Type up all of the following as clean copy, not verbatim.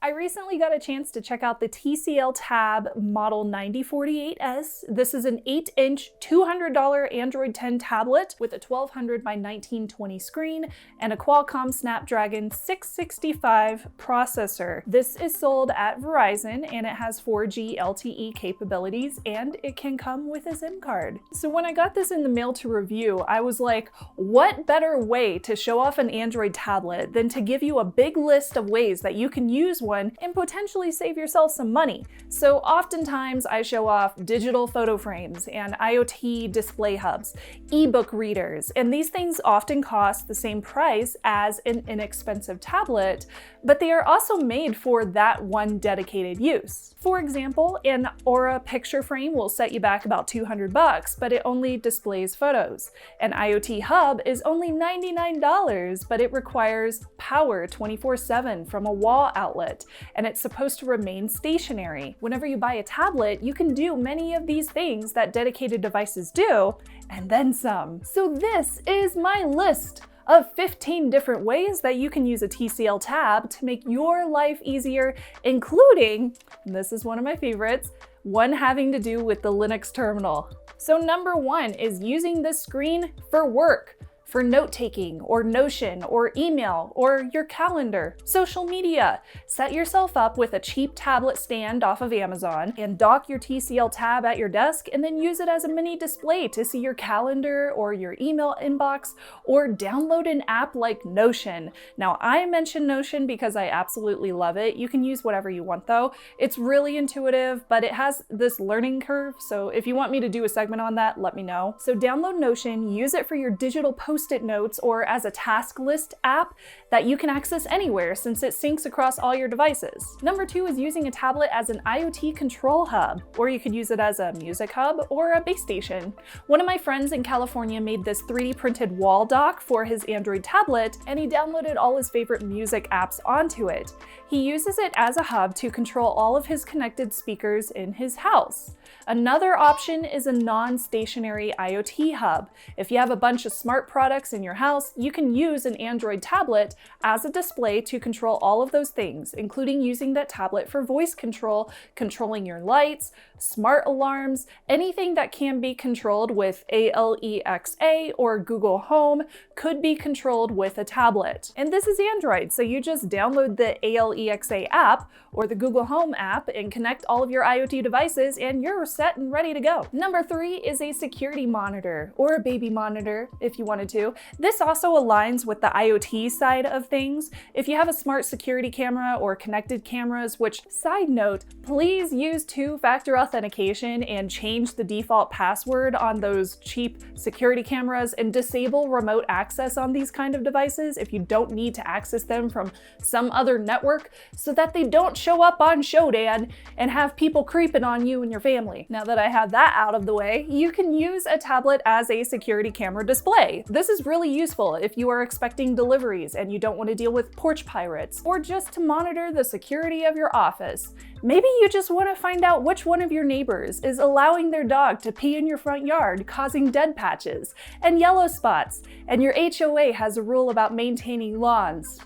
I recently got a chance to check out the TCL Tab Model 9048S. This is an 8-inch, $200 Android 10 tablet with a 1200 by 1920 screen and a Qualcomm Snapdragon 665 processor. This is sold at Verizon and it has 4G LTE capabilities and it can come with a SIM card. So when I got this in the mail to review, I was like, what better way to show off an Android tablet than to give you a big list of ways that you can use one and potentially save yourself some money. So oftentimes I show off digital photo frames and IoT display hubs, EBook readers, and these things often cost the same price as an inexpensive tablet, but they are also made for that one dedicated use. For example, an Aura picture frame will set you back about $200, but it only displays photos. An IoT hub is only $99, but it requires power 24/7 from a wall outlet, and it's supposed to remain stationary. Whenever you buy a tablet, you can do many of these things that dedicated devices do, and then some. So this is my list of 15 different ways that you can use a TCL Tab to make your life easier, including, this is one of my favorites, one having to do with the Linux terminal. So number one is using this screen for work. For note-taking, or Notion, or email, or your calendar, social media. Set yourself up with a cheap tablet stand off of Amazon and dock your TCL Tab at your desk and then use it as a mini display to see your calendar or your email inbox, or download an app like Notion. Now, I mention Notion because I absolutely love it. You can use whatever you want though. It's really intuitive, but it has this learning curve, so if you want me to do a segment on that, let me know. So download Notion, use it for your digital Post-it notes or as a task list app that you can access anywhere since it syncs across all your devices. Number two is using a tablet as an IoT Control Hub, or you could use it as a music hub or a base station. One of my friends in California made this 3D printed wall dock for his Android tablet, and he downloaded all his favorite music apps onto it. He uses it as a hub to control all of his connected speakers in his house. Another option is a non-stationary IoT hub. If you have a bunch of smart products in your house, you can use an Android tablet as a display to control all of those things, including using that tablet for voice control, controlling your lights, smart alarms, anything that can be controlled with Alexa or Google Home could be controlled with a tablet. And this is Android, so you just download the Alexa app or the Google Home app and connect all of your IoT devices and you're set and ready to go. Number three is a security monitor, or a baby monitor if you wanted to. This also aligns with the IoT side of things. If you have a smart security camera or connected cameras, which, side note, please use two-factor authentication and change the default password on those cheap security cameras and disable remote access on these kind of devices if you don't need to access them from some other network so that they don't show up on Showdan and have people creeping on you and your family. Now that I have that out of the way, you can use a tablet as a security camera display. This is really useful if you are expecting deliveries and you don't want to deal with porch pirates, or just to monitor the security of your office. Maybe you just want to find out which one of your neighbors is allowing their dog to pee in your front yard, causing dead patches and yellow spots, and your HOA has a rule about maintaining lawns.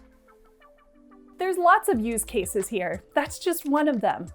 There's lots of use cases here. That's just one of them.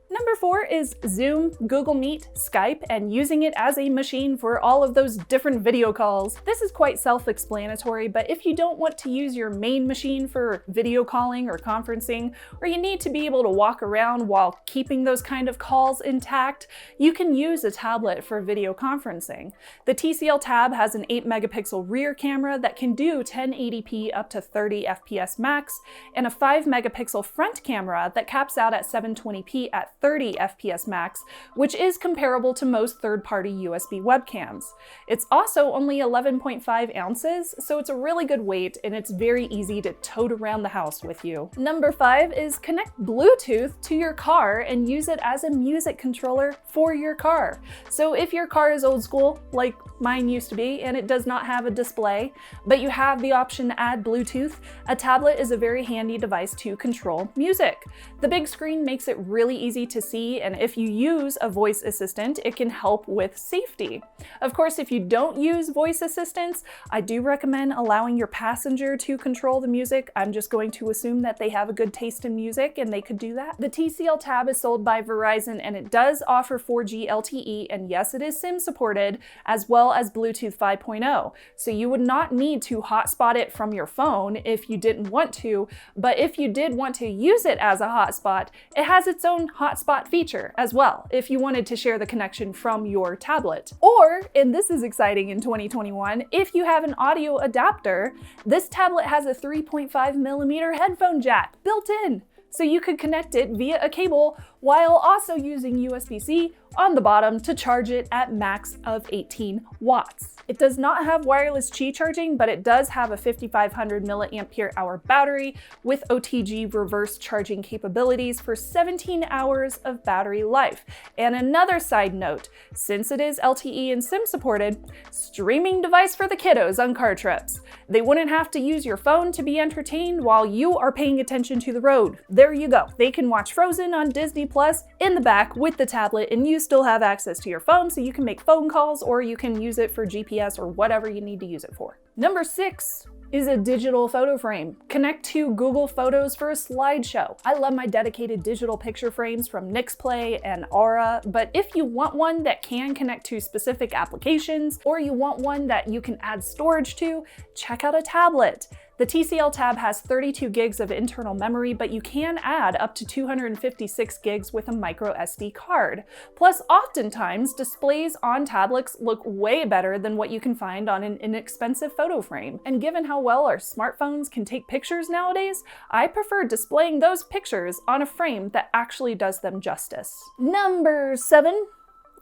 Number four is Zoom, Google Meet, Skype, and using it as a machine for all of those different video calls. This is quite self-explanatory, but if you don't want to use your main machine for video calling or conferencing, or you need to be able to walk around while keeping those kind of calls intact, you can use a tablet for video conferencing. The TCL Tab has an 8-megapixel rear camera that can do 1080p up to 30 FPS max, and a 5-megapixel front camera that caps out at 720p at 30 FPS max, which is comparable to most third-party USB webcams. It's also only 11.5 ounces, so it's a really good weight and it's very easy to tote around the house with you. Number five is connect Bluetooth to your car and use it as a music controller for your car. So if your car is old school, like mine used to be, and it does not have a display, but you have the option to add Bluetooth, a tablet is a very handy device to control music. The big screen makes it really easy to see, and if you use a voice assistant, it can help with safety. Of course, if you don't use voice assistants, I do recommend allowing your passenger to control the music. I'm just going to assume that they have a good taste in music and they could do that. The TCL Tab is sold by Verizon and it does offer 4G LTE, and yes, it is SIM supported, as well as Bluetooth 5.0. So you would not need to hotspot it from your phone if you didn't want to, but if you did want to use it as a hotspot, it has its own hotspot feature as well, if you wanted to share the connection from your tablet. Or, and this is exciting in 2021, if you have an audio adapter, this tablet has a 3.5mm headphone jack built in. So you could connect it via a cable while also using USB-C on the bottom to charge it at max of 18 watts. It does not have wireless Qi charging, but it does have a 5500 mAh battery with OTG reverse charging capabilities for 17 hours of battery life. And another side note, since it is LTE and SIM supported, streaming device for the kiddos on car trips. They wouldn't have to use your phone to be entertained while you are paying attention to the road. There you go. They can watch Frozen on Disney Plus in the back with the tablet, and you still have access to your phone, so you can make phone calls or you can use it for GPS or whatever you need to use it for. Number 6 is a digital photo frame. Connect to Google Photos for a slideshow. I love my dedicated digital picture frames from Nixplay and Aura, but if you want one that can connect to specific applications, or you want one that you can add storage to, check out a tablet. The TCL Tab has 32 gigs of internal memory, but you can add up to 256 gigs with a micro SD card. Plus, oftentimes, displays on tablets look way better than what you can find on an inexpensive photo frame. And given how well our smartphones can take pictures nowadays, I prefer displaying those pictures on a frame that actually does them justice. Number 7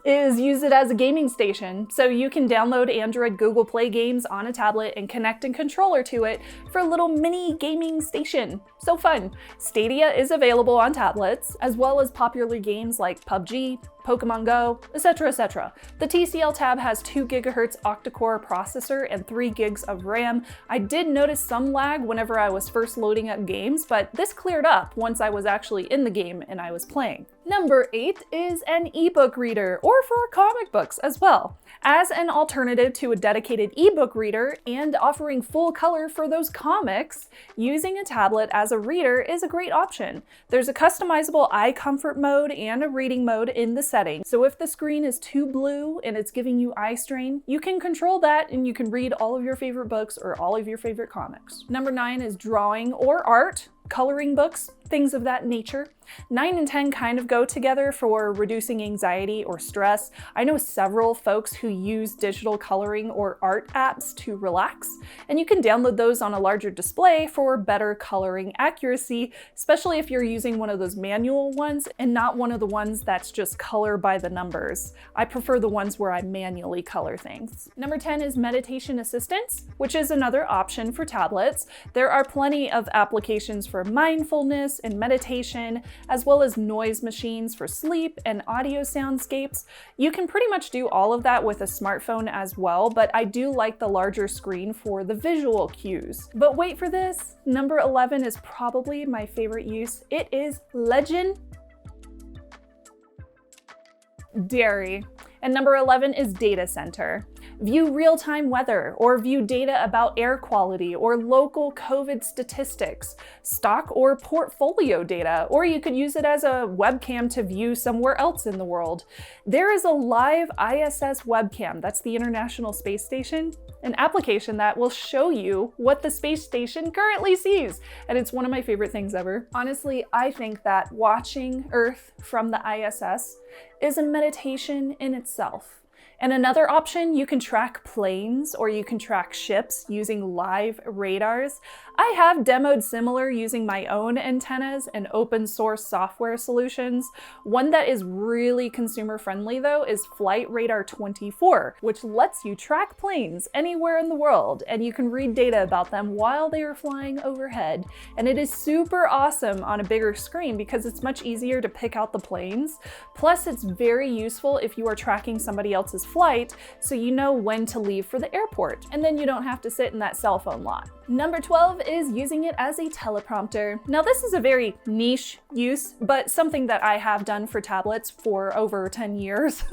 is use it as a gaming station. So you can download Android Google Play games on a tablet and connect a controller to it for a little mini gaming station. So fun. Stadia is available on tablets, as well as popular games like PUBG, Pokemon Go, etc., etc. The TCL Tab has 2 GHz octa-core processor and 3 gigs of RAM. I did notice some lag whenever I was first loading up games, but this cleared up once I was actually in the game and I was playing. Number 8 is an EBook Reader, or for comic books as well. As an alternative to a dedicated EBook Reader and offering full color for those comics, using a tablet as a reader is a great option. There's a customizable eye comfort mode and a reading mode in the settings. So if the screen is too blue and it's giving you eye strain, you can control that and you can read all of your favorite books or all of your favorite comics. Number 9 is drawing or art, coloring books, things of that nature. 9 and 10 kind of go together for reducing anxiety or stress. I know several folks who use digital coloring or art apps to relax, and you can download those on a larger display for better coloring accuracy, especially if you're using one of those manual ones and not one of the ones that's just color by the numbers. I prefer the ones where I manually color things. Number 10 is meditation assistance, which is another option for tablets. There are plenty of applications for mindfulness and meditation, as well as noise machines for sleep and audio soundscapes. You can pretty much do all of that with a smartphone as well, but I do like the larger screen for the visual cues. But wait for this, number 11 is probably my favorite use. It is legendary. And number 11 is data center. View real-time weather, or view data about air quality or local COVID statistics, stock or portfolio data, or you could use it as a webcam to view somewhere else in the world. There is a live ISS webcam, that's the International Space Station, an application that will show you what the space station currently sees, and it's one of my favorite things ever. Honestly, I think that watching Earth from the ISS is a meditation in itself. And another option, you can track planes or you can track ships using live radars. I have demoed similar using my own antennas and open source software solutions. One that is really consumer friendly though is Flight Radar 24, which lets you track planes anywhere in the world, and you can read data about them while they are flying overhead. And it is super awesome on a bigger screen because it's much easier to pick out the planes. Plus, it's very useful if you are tracking somebody else's business flight so you know when to leave for the airport, and then you don't have to sit in that cell phone lot. Number 12 is using it as a teleprompter. Now this is a very niche use, but something that I have done for tablets for over 10 years.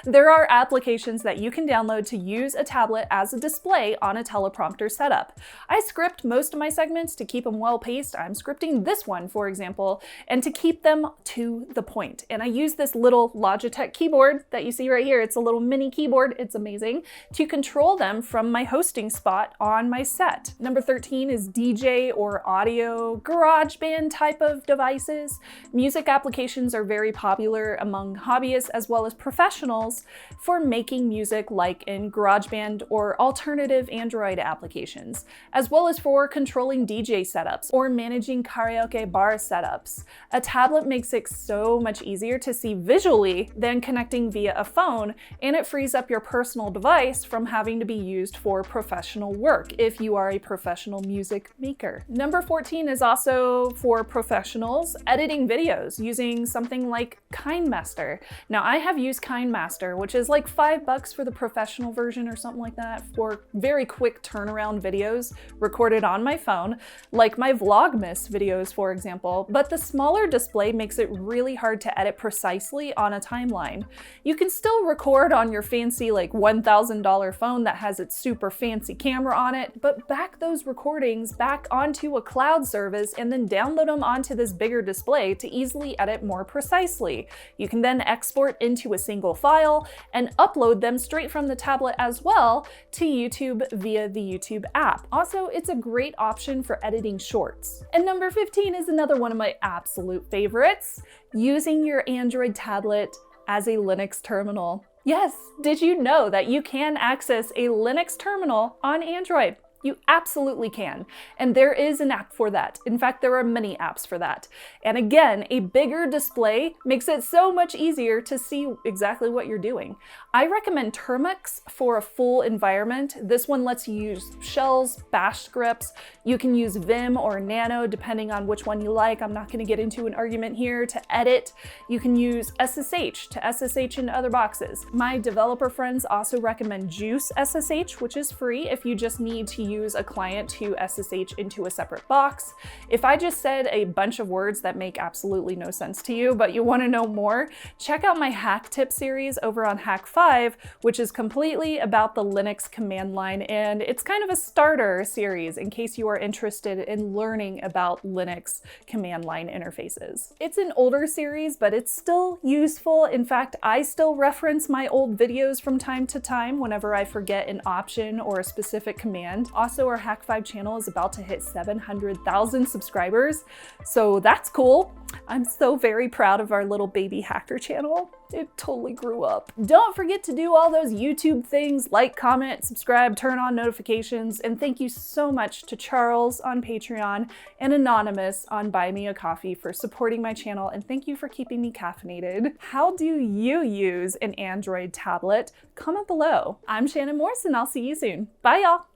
There are applications that you can download to use a tablet as a display on a teleprompter setup. I script most of my segments to keep them well paced. I'm scripting this one, for example, and to keep them to the point. And I use this little Logitech keyboard that you see right here. It's a little mini keyboard. It's amazing, to control them from my hosting spot on my set. Number 13 is DJ or audio GarageBand type of devices. Music applications are very popular among hobbyists as well as professionals for making music, like in GarageBand or alternative Android applications, as well as for controlling DJ setups or managing karaoke bar setups. A tablet makes it so much easier to see visually than connecting via a phone, and it frees up your personal device from having to be used for professional work if you are a professional music maker. Number 14 is also for professionals editing videos using something like KineMaster. Now I have used KineMaster, which is like $5 for the professional version or something like that, for very quick turnaround videos recorded on my phone, like my Vlogmas videos, for example. But the smaller display makes it really hard to edit precisely on a timeline. You can still record on your fancy like $1,000 phone that has its super fancy camera on it, but back those recordings back onto a cloud service and then download them onto this bigger display to easily edit more precisely. You can then export into a single file and upload them straight from the tablet as well to YouTube via the YouTube app. Also, it's a great option for editing shorts. And number 15 is another one of my absolute favorites, using your Android tablet as a Linux terminal. Yes, did you know that you can access a Linux terminal on Android? You absolutely can, and there is an app for that. In fact, there are many apps for that. And again, a bigger display makes it so much easier to see exactly what you're doing. I recommend Termux for a full environment. This one lets you use shells, bash scripts. You can use Vim or Nano, depending on which one you like. I'm not going to get into an argument here, to edit. You can use SSH to SSH into other boxes. My developer friends also recommend Juice SSH, which is free if you just need to use a client to SSH into a separate box. If I just said a bunch of words that make absolutely no sense to you, but you want to know more, check out my hack tip series over on Hack 5, which is completely about the Linux command line, and it's kind of a starter series in case you are interested in learning about Linux command line interfaces. It's an older series, but it's still useful. In fact, I still reference my old videos from time to time whenever I forget an option or a specific command. Also, our Hack 5 channel is about to hit 700,000 subscribers, so that's cool. I'm so very proud of our little baby hacker channel. It totally grew up. Don't forget to do all those YouTube things, like, comment, subscribe, turn on notifications, and thank you so much to Charles on Patreon and Anonymous on Buy Me a Coffee for supporting my channel, and thank you for keeping me caffeinated. How do you use an Android tablet? Comment below. I'm Shannon Morse, and I'll see you soon. Bye, y'all.